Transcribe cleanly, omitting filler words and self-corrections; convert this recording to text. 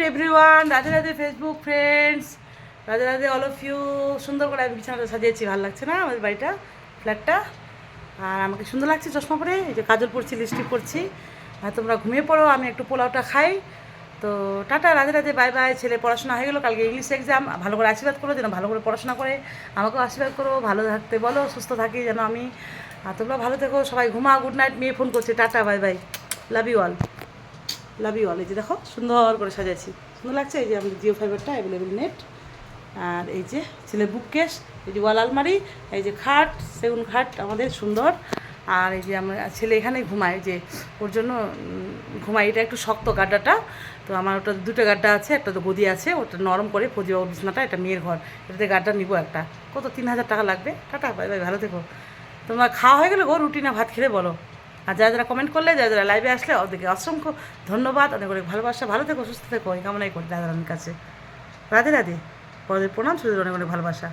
Everyone, Radhe Radhe Facebook friends, Radhe Radhe all of you. সুন্দর করে আমি বিছানাটা সাজিয়েছি, ভালো লাগছে না আমাদের বাড়িটা, ফ্ল্যাটটা? আর আমাকে সুন্দর লাগছে চশমা পরে, এই যে কাজল পরছি, লিপস্টিক পরছি। আর তোমরা ঘুমিয়ে পড়ো, আমি একটু পোলাওটা খাই। তো tata, Radhe Radhe, bye bye. ছেলে পড়াশোনা হয়ে গেলো, কালকে ইংলিশ এক্সাম। ভালো করে আশীর্বাদ করো যেন ভালো করে পড়াশোনা করে, আমাকেও আশীর্বাদ করো, ভালো থাকতে বলো, সুস্থ থাকি যেন আমি। আর তোমরা ভালো থেকো, সবাই ঘুমা, গুড নাইট। মেয়ে ফোন করছে, tata, bye bye, love you all, love you all. এই যে দেখো সুন্দর করে সাজাচ্ছি, সুন্দর লাগছে। এই যে আমাদের জিও ফাইবারটা অ্যাভেলেবেল নেট। আর এই যে ছেলে বুক কেস, এই যে ওয়াল আলমারি, এই যে খাট, সেগুন খাট আমাদের সুন্দর। আর এই যে আমরা ছেলে এখানে ঘুমায়, যে ওর জন্য ঘুমায়। এটা একটু শক্ত গাড্ডাটা, তো আমার ওটা দুটো গাড্ডা আছে, একটা তো গদি আছে, ওটা নরম করে ফজি বাবুর বিছনাটা, এটা মেয়ের ঘর, এটাতে গাড্ডা নিবো একটা। কত 3,000 টাকা লাগবে। টাটা, বাই বাই, ভালো থেকো। তোমার খাওয়া হয়ে গেলে গো, রুটি না ভাত খেলে বলো। আর যারা যারা কমেন্ট করলে, যারা যারা লাইভে আসলে, ওদেরকে অসংখ্য ধন্যবাদ, অনেক অনেক ভালোবাসা। ভালো থেকো, সুস্থ থেকো, এই কামনাই করি দাদার কাছে। রাধে রাধে, বড়দের প্রণাম, ছোটদের অনেক অনেক ভালোবাসা।